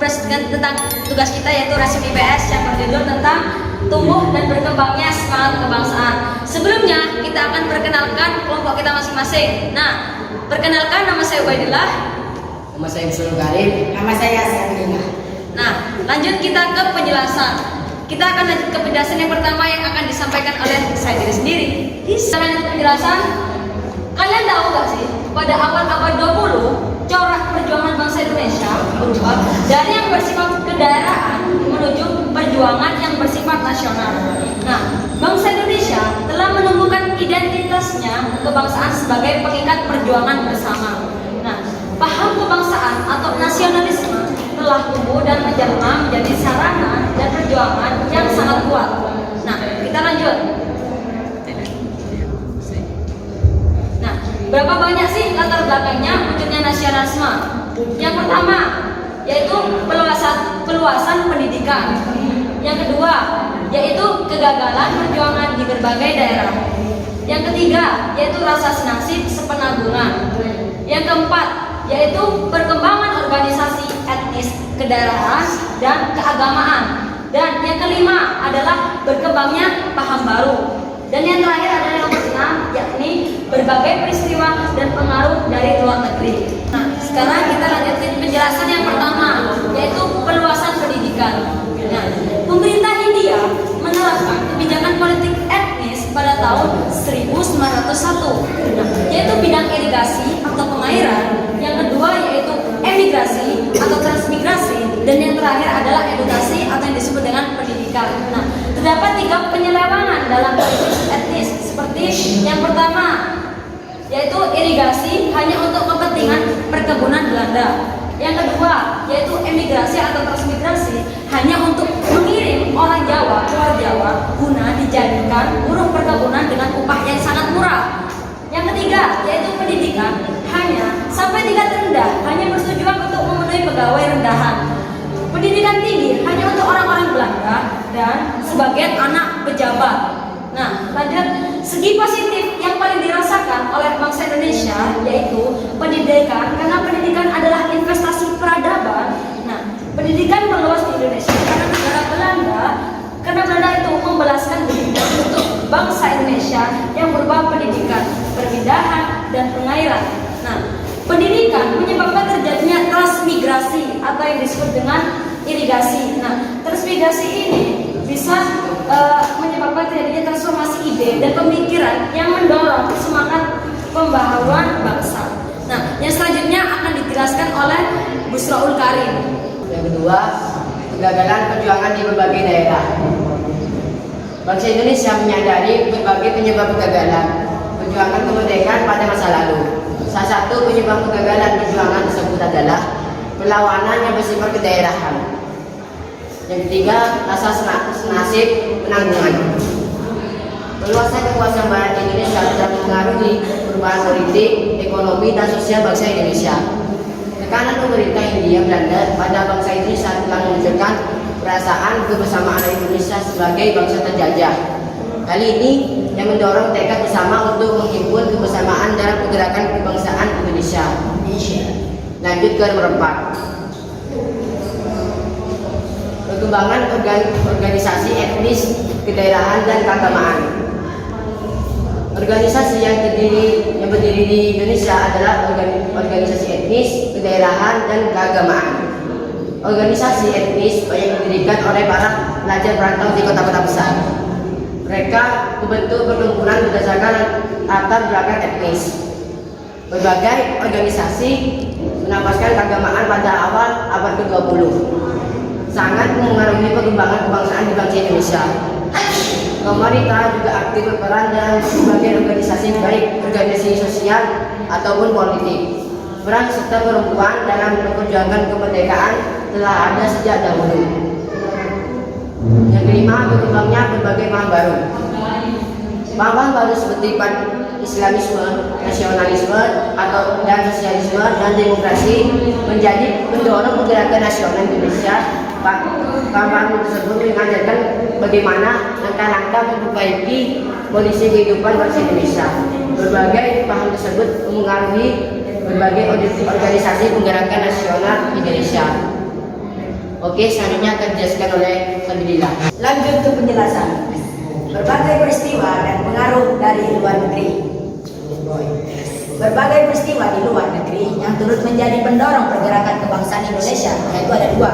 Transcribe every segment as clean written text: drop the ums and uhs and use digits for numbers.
mempresentasikan tentang tugas kita, yaitu resume IPS yang berjudul tentang tumbuh dan berkembangnya semangat kebangsaan. Sebelumnya kita akan perkenalkan kelompok kita masing-masing. Nah, perkenalkan, nama saya Ubaidillah. Nama saya Busrul Karim. Nama saya Sabrina. Nah, lanjut kita ke penjelasan. Kita akan lanjut ke penjelasan yang pertama yang akan disampaikan oleh saya sendiri. Kita lanjut ke penjelasan. Kalian tahu gak sih, pada abad-abad 20 corak perjuangan bangsa Indonesia berubah dari yang bersifat kedaerahan menuju perjuangan yang bersifat nasional. Nah, bangsa Indonesia telah menumbuhkan identitasnya kebangsaan sebagai pengikat perjuangan bersama. Nah, paham kebangsaan atau nasionalisme telah tumbuh dan menjelma menjadi sarana dan perjuangan yang sangat kuat. Nah, kita lanjut. Nah, berapa banyak sih latar belakangnya munculnya nasionalisme? Yang pertama, yaitu peluasan pendidikan. Yang kedua, yaitu kegagalan perjuangan di berbagai daerah. Yang ketiga, yaitu rasa senasib sepenanggungan. Yang keempat, yaitu perkembangan organisasi etnis, kedaerahan, dan keagamaan. Dan yang kelima adalah berkembangnya paham baru. Dan yang terakhir adalah nomor 6, yakni berbagai peristiwa dan pengaruh dari luar negeri. Nah, sekarang kita lanjutkan penjelasan yang pertama, yaitu peluasan pendidikan. Nah, pemerintah Hindia menerapkan kebijakan politik etnis pada tahun 1901, yaitu bidang irigasi atau pengairan. Yang kedua yaitu emigrasi atau transmigrasi, dan yang terakhir adalah edukasi atau yang disebut dengan pendidikan. Nah, terdapat 3 penyelewengan dalam politik etnis, seperti yang pertama yaitu irigasi hanya untuk kepentingan perkebunan Belanda. Yang kedua yaitu emigrasi atau transmigrasi hanya untuk mengirim orang Jawa keluar Jawa guna dijadikan buruh perkebunan dengan upah yang sangat murah. Yang ketiga yaitu pendidikan hanya sampai tingkat rendah, hanya bertujuan untuk memenuhi pegawai rendahan. Pendidikan tinggi hanya untuk orang-orang Belanda dan sebagian anak pejabat. Nah, lanjut, segi positif yang paling dirasakan oleh bangsa Indonesia yaitu pendidikan, karena pendidikan adalah investasi peradaban. Nah, pendidikan meluas di Indonesia karena negara Belanda, karena Belanda itu membelaskan dirinya untuk bangsa Indonesia yang berupa pendidikan, perpindahan, dan pengairan. Nah, pendidikan menyebabkan terjadinya transmigrasi atau yang disebut dengan irigasi. Nah, transmigrasi ini bisa menyebabkan terjadinya transformasi ide dan pemikiran yang mendorong semangat pembaharuan bangsa. Nah, yang selanjutnya akan dijelaskan oleh Busrul Karim. Yang kedua, kegagalan perjuangan di berbagai daerah. Bangsa Indonesia menyadari berbagai penyebab kegagalan perjuangan kemerdekaan pada masa lalu. Salah satu penyebab kegagalan perjuangan tersebut adalah perlawanan yang bersifat kedaerahan. Yang ketiga, rasa senasib penanggungan. Perluasan kekuasaan Barat Indonesia telah mempengaruhi perubahan politik, ekonomi, dan sosial bangsa Indonesia. Tekanan pemerintah Hindia Belanda pada bangsa Indonesia telah memunculkan perasaan kebersamaan Indonesia sebagai bangsa terjajah. Hal ini yang mendorong tekad bersama untuk menghimpun kebersamaan dalam pergerakan kebangsaan Indonesia. Lanjut ke nomor 4. Perkembangan organisasi etnis, kedaerahan, dan keagamaan. Organisasi yang berdiri di Indonesia adalah organisasi etnis, kedaerahan, dan keagamaan. Organisasi etnis banyak didirikan oleh para pelajar perantau di kota-kota besar. Mereka membentuk perkumpulan berdasarkan latar belakang etnis. Berbagai organisasi menapaskan keagamaan pada awal abad ke-20. Sangat mengaruhi perkembangan kebangsaan di bangsa Indonesia. Pemerintah juga aktif berperan dalam berbagai organisasi, baik organisasi sosial ataupun politik. Peran serta perempuan dalam memperjuangkan kemerdekaan telah ada sejak dahulu. Yang kelima, berkembangnya berbagai paham baru. Paham baru seperti Islamisme, nasionalisme, dan sosialisme dan demokrasi menjadi pendorong pergerakan nasional Indonesia. Paham tersebut mengajarkan bagaimana langkah-langkah memperbaiki kondisi kehidupan bangsa Indonesia. Berbagai paham tersebut mempengaruhi berbagai organisasi penggerakan nasional Indonesia. Oke, selanjutnya akan dijelaskan oleh Fadlillah. Lanjut ke penjelasan. Berbagai peristiwa dan pengaruh dari luar negeri. Berbagai peristiwa di luar negeri yang turut menjadi pendorong pergerakan kebangsaan Indonesia, yaitu ada dua.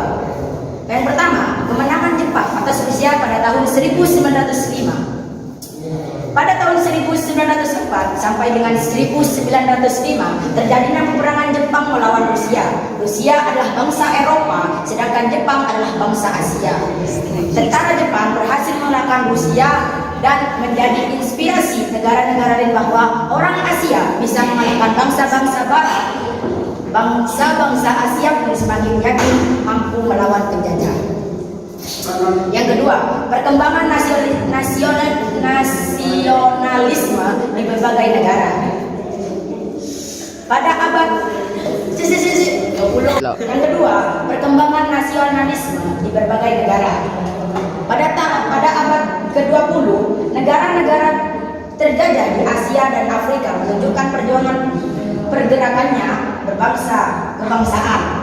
Yang pertama, kemenangan Jepang atas Rusia pada tahun 1905. Pada tahun 1904 sampai dengan 1905 terjadinya peperangan Jepang melawan Rusia. Rusia adalah bangsa Eropa, sedangkan Jepang adalah bangsa Asia. Tentara Jepang berhasil mengalahkan Rusia dan menjadi inspirasi negara-negara lain bahwa orang Asia bisa mengalahkan bangsa-bangsa Barat. Bangsa-bangsa Asia pun semakin yakin mampu melawan penjajah. Yang kedua, perkembangan nasionalisme di berbagai negara. Pada abad 20. Yang kedua, perkembangan nasionalisme di berbagai negara. Pada abad ke-20, negara-negara terjajah di Asia dan Afrika menunjukkan perjuangan pergerakannya kebangsaan.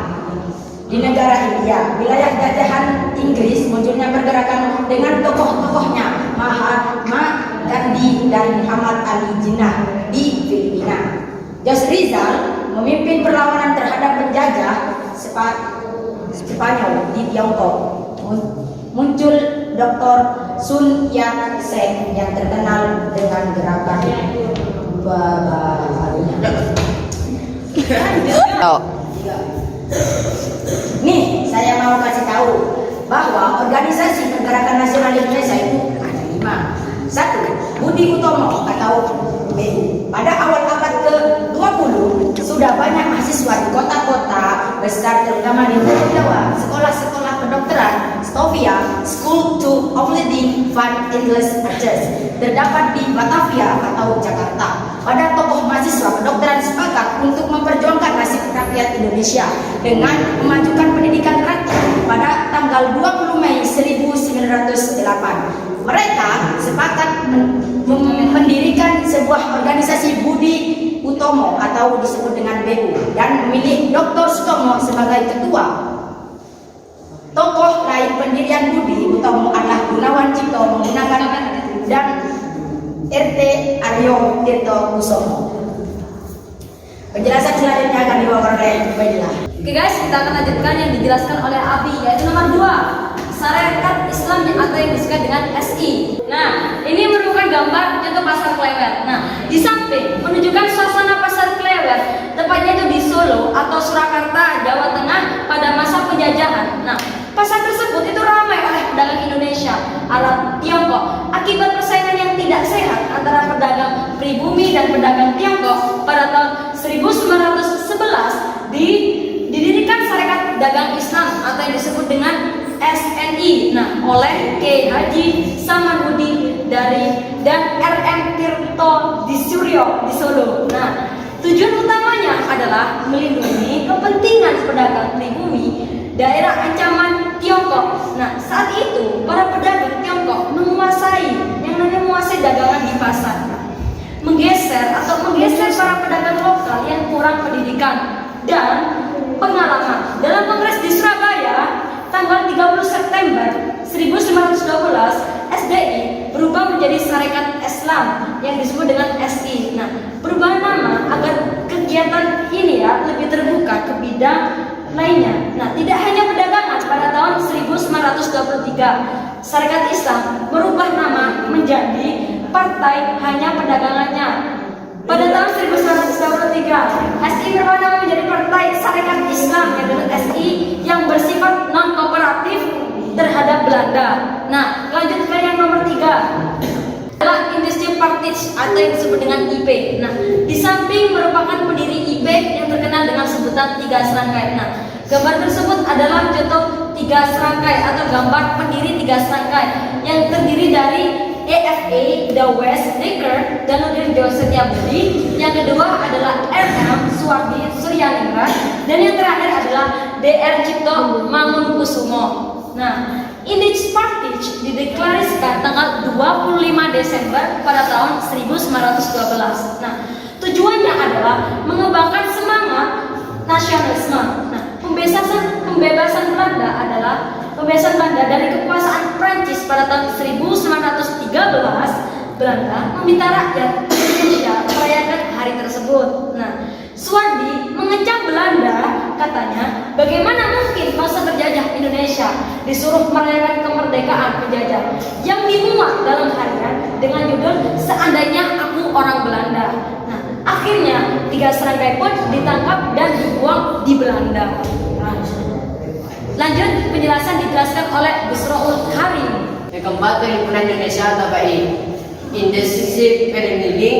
Di negara India, wilayah jajahan Inggris, munculnya pergerakan dengan tokoh-tokohnya Mahatma Gandhi dan Muhammad Ali Jinnah di Filipina. Jos Rizal memimpin perlawanan terhadap penjajah Spanyol di Tiongkok. Muncul Dr. Sun Yat-sen yang terkenal dengan gerakan Nih, saya mau kasih tahu bahwa organisasi pergerakan nasional Indonesia itu ada 5. 1. Budi Utomo atau BU. Pada awal abad ke-20 sudah banyak mahasiswa di kota-kota besar terutama di Pulau Jawa, sekolah-sekolah kedokteran, Stovia, School of Leading Fund English Archers terdapat di Batavia atau Jakarta. Pada tokoh mahasiswa kedokteran sepakat untuk memperjuangkan nasib rakyat Indonesia dengan memajukan pendidikan rakyat pada tanggal 20 Mei 1908. Mereka sepakat mendirikan sebuah organisasi Budi Utomo atau disebut dengan BU dan memilih Dr. Sutomo sebagai ketua. Tokoh lain pendirian Budi Utomo adalah Gunawan Cipto menggunakan dan RT Aryo Tirto Kusumo. Penjelasan selanjutnya akan dibawakan oleh Fadlillah. Oke guys, kita akan lanjutkan yang dijelaskan oleh Abi, yaitu nomor 2, Sarekat Islam atau yang disebut dengan SI. Nah, ini merupakan gambar contoh pasar Klewer. Nah, di samping menunjukkan suasana pasar Klewer, tepatnya itu di Solo atau Surakarta, Jawa Tengah pada masa penjajahan. Nah, pasar tersebut itu ramai oleh pedagang Indonesia, Arab, Tiongkok. Akibat persaingan yang tidak sehat antara pedagang pribumi dan pedagang Tiongkok, pada tahun 1911 didirikan Sarekat Dagang Islam atau yang disebut dengan SNI. Nah, oleh K. Haji Samanhudi dan RM Tirto di Suryo di Solo. Nah, tujuan utamanya adalah melindungi kepentingan pedagang pribumi daerah ancaman Tiongkok. Nah, saat itu para pedagang Tiongkok menguasai dagangan di pasar, menggeser para pedagang lokal yang kurang pendidikan dan pengalaman. Dalam kongres di Surabaya tanggal 30 September 1912, SDI berubah menjadi Sarekat Islam yang disebut dengan SI. Nah, perubahan nama agar kegiatan ini lebih terbuka ke bidang lainnya. Nah, tidak hanya perdagangan. Pada tahun 1923, Sarekat Islam merubah nama menjadi Partai Hanya Perdagangannya. Pada tahun 1923, SI berubah nama menjadi Partai Sarekat Islam yang disebut SI yang bersifat non-kooperatif terhadap Belanda. Nah, lanjut ke yang nomor 3 adalah Industri Partij atau yang disebut dengan IP. Nah, di samping merupakan pendiri IP yang terkenal dengan sebutan 3 serangkai. Nah, gambar tersebut adalah contoh 3 serangkai atau gambar pendiri 3 serangkai yang terdiri dari EFA, The West Decker, Danudirjo Setiabudi. Yang kedua adalah RM Suwardi Suryaningrat, dan yang terakhir adalah DR Cipto Mangunkusumo. Nah, Industri Partij dideklarasikan tanggal 25 Desember pada tahun 1912. Nah, tujuannya adalah mengembangkan semangat nasionalisme. Nah, Pembebasan Belanda adalah pembebasan Belanda dari kekuasaan Prancis pada tahun 1913. Belanda meminta rakyat Indonesia merayakan hari tersebut. Nah, Suwardi mengecam Belanda, katanya, bagaimana mungkin masa terjajah Indonesia disuruh merayakan kemerdekaan penjajah yang dimuat dalam harian dengan judul Seandainya Aku Orang Belanda. Nah, akhirnya 3 serangkai pun ditangkap dan dibuang di Belanda. Lanjut, penjelasan dijelaskan oleh Busroul Karim. Yang keempat, Perhimpunan Indonesia atau PI. Industri Perinding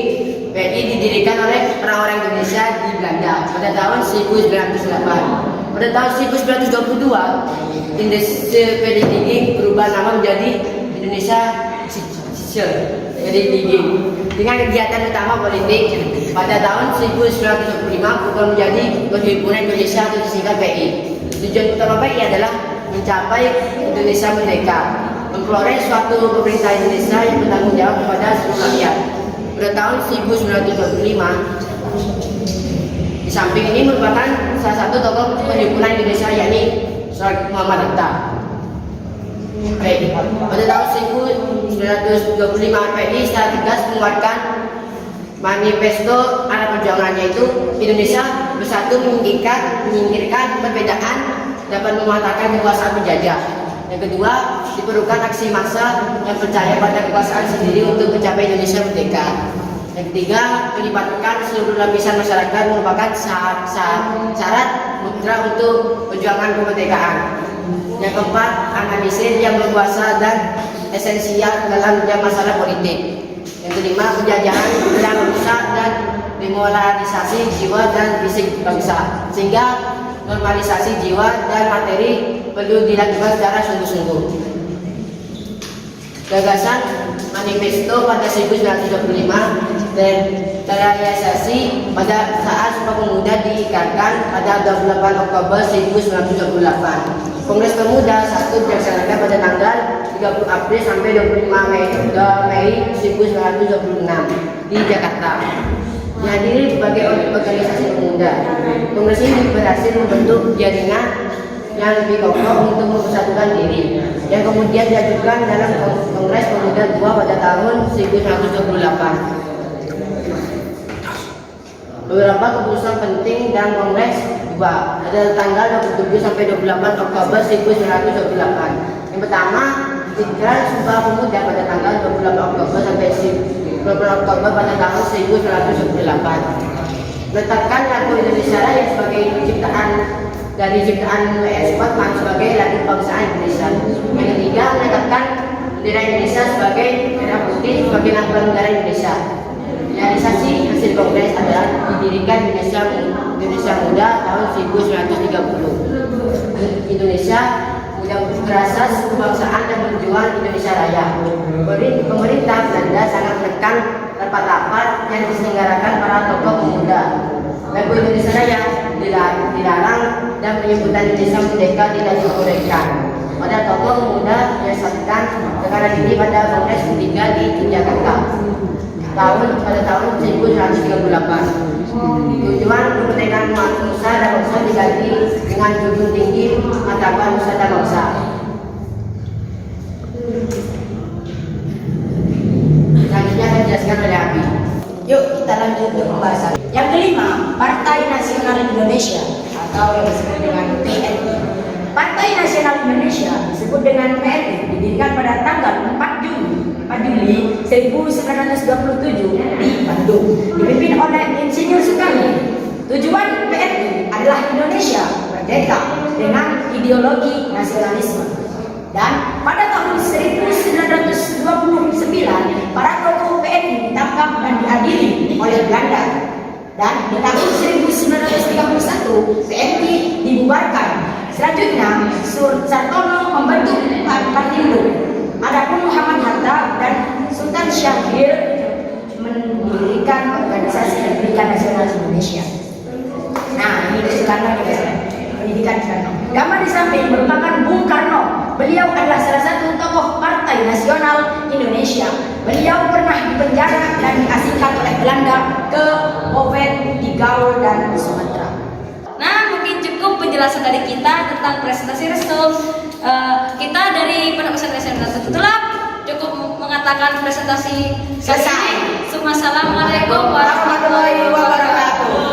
PI didirikan oleh orang-orang Indonesia di Belanda pada tahun 1908. Pada tahun 1922, Industri Perinding berubah nama menjadi Indonesia Perinding. Dengan kegiatan utama politik, pada tahun 1925 berubah menjadi Perhimpunan Indonesia atau disingkat PI. Tujuan utama PI adalah mencapai Indonesia merdeka, memperoleh suatu pemerintah Indonesia yang bertanggung jawab kepada seluruh rakyat. Pada tahun 1925, di samping ini merupakan salah satu tokoh Perhimpunan Indonesia yakni Muhammad Hatta. Baik, pada tahun 1925 PI secara tegas menguatkan manifesto arah perjuangannya, itu Indonesia bersatu menyingkirkan perbedaan dapat mematahkan kekuasaan penjajah. Yang kedua, diperlukan aksi massa yang percaya pada kekuasaan sendiri untuk mencapai Indonesia merdeka. Yang ketiga, melibatkan seluruh lapisan masyarakat merupakan syarat mutlak untuk perjuangan kemerdekaan. Yang keempat, analisir yang berkuasa dan esensial dalam masalah politik. Yang kelima, penjajahan yang merusak dan demoralisasi jiwa dan fisik bangsa, sehingga normalisasi jiwa dan materi perlu dilakukan secara sungguh-sungguh. Gagasan manifesto pada 1925 dan terrealisasi pada saat Sumpah Pemuda diikatkan pada 28 Oktober 1928. Kongres Pemuda 1 dilaksanakan pada tanggal 30 April sampai 25 Mei 1926 di Jakarta. Dihadiri berbagai organisasi pemuda. Kongres ini berhasil membentuk jaringan yang lebih kokoh untuk mempersatukan diri, yang kemudian diajukan dalam Kongres Pemuda 2 pada tahun 1928. Beberapa keputusan penting dalam Kongres 2 pada tanggal 27 sampai 28 Oktober 1928. Yang pertama, Ikrar Sumpah Pemuda pada tanggal 28 Oktober sampai 20 Oktober pada tahun 1928. Menetapkan lagu Indonesia Raya sebagai ciptaan Scott sebagai lagu kebangsaan Indonesia. Yang ketiga, menetapkan bendera Indonesia sebagai merah putih sebagai lambang negara Indonesia. Realisasi hasil Kongres adalah didirikan Indonesia Muda tahun 1930. Indonesia Muda berasas kebangsaan dan perjuangan Indonesia Raya. Pemerintah Belanda sangat menekan rapat-rapat yang diselenggarakan para tokoh pemuda. Lagu Indonesia Raya dilarang dan penyebutan Indonesia Merdeka tidak dibolehkan. Pada tokoh pemuda diasaskan tekanan ini pada Kongres ketiga di Jakarta pada tahun 1938. Tujuan kemerdekaan Nusa dan Bangsa diganti dengan junjung tinggi martabat Nusa dan Bangsa. Selanjutnya akan dijelaskan oleh Abi. Yuk kita lanjut ke pembahasan. Yang kelima, Partai Nasional Indonesia atau yang disebut dengan PNI. Partai Nasional Indonesia disebut dengan PNI didirikan pada tanggal 4 Juli 1927 di Bandung, dipimpin oleh Insinyur Soekarno. Tujuan PNI adalah Indonesia merdeka dengan ideologi nasionalisme. Dan pada tahun 1929 para tokoh PNI ditangkap dan diadili oleh Belanda. Dan di tahun 1931 PNI dibubarkan. Selanjutnya Suhartono membentuk Partindo. Adapun Muhammad Hatta dan Sultan Syahrir mendirikan organisasi Pendidikan Nasional Indonesia. Nah, ini Soekarno pendidikan Soekarno. Gambar di samping merupakan Bung Karno. Beliau adalah salah satu tokoh Partai Nasional Indonesia. Beliau pernah dipenjara dan diasingkan oleh Belanda ke Oven di Gaul dan Sumatera. Nah, mungkin cukup penjelasan penjelasan dari kita tentang presentasi restu. Kita dari Pondok Pesantren SMK Tutulak cukup mengatakan presentasi Selesai. Assalamualaikum warahmatullahi wabarakatuh.